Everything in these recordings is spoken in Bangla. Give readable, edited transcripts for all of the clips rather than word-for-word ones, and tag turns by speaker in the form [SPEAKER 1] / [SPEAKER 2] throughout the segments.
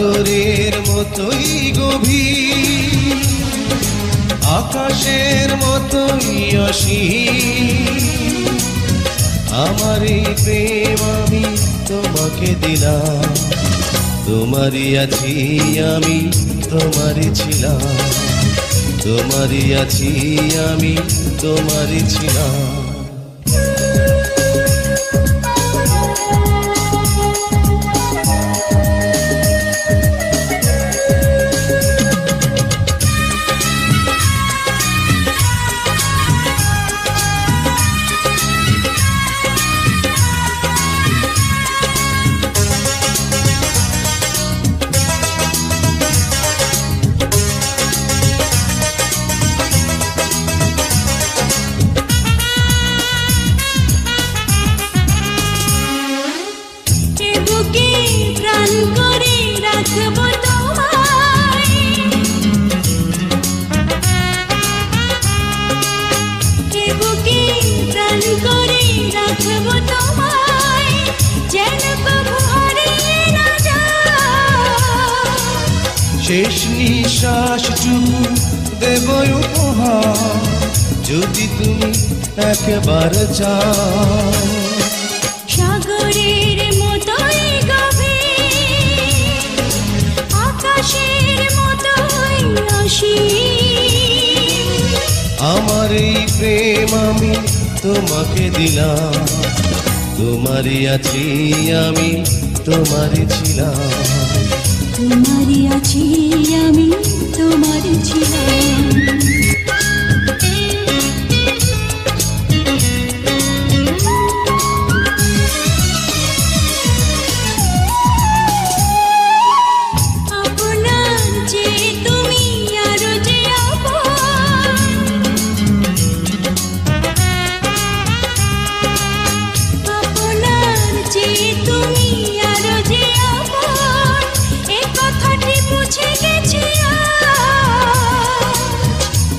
[SPEAKER 1] সাগরের মতোই গভীর, আকাশের মতোই অসীম। আমার এই প্রেম আমি তোমাকে দিলাম, তোমারই আছি আমি, তোমারই ছিলাম, তোমারই আছি আমি, তোমারই ছিলাম। শেষ নিঃশ্বাসটুকু দেব উপহার, যদি তুমি একবার চাও।
[SPEAKER 2] সাগরের মতোই গভীর, আকাশের মতোই অসীম।
[SPEAKER 1] আমার এই প্রেম আমি তোমাকে দিলাম, তোমারই আছি আমি, তোমারই ছিলাম,
[SPEAKER 2] তোমারই আছি আমি, তোমারই ছিলাম।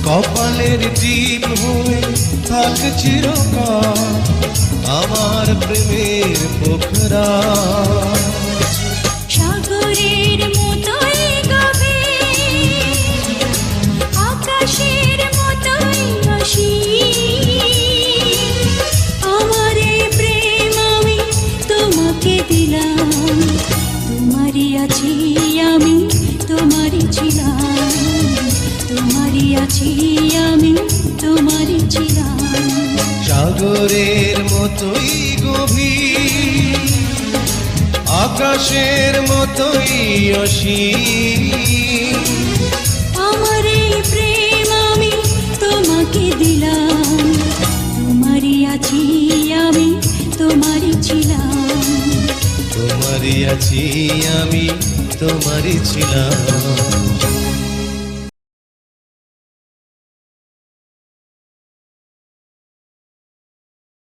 [SPEAKER 1] কপালের টিপ হয়ে থাক চিরকাল আমার প্রেমের পোখরা।
[SPEAKER 2] সাগরের মতোই গভীর, আকাশের মতোই অসীম। আমার এই প্রেম আমি তোমাকে দিলাম, তোমারই আছি আমি, তোমারই ছিলাম, তোমারই আছি আমি, তোমারই ছিলাম।
[SPEAKER 1] সাগরের মতোই গভীর, আকাশের মতোই অসীম।
[SPEAKER 2] আমার এই প্রেম আমি তোমাকে দিলাম, তোমারই আছি আমি, তোমারই ছিলাম,
[SPEAKER 1] তোমারই আছি আমি, তোমারই ছিলাম।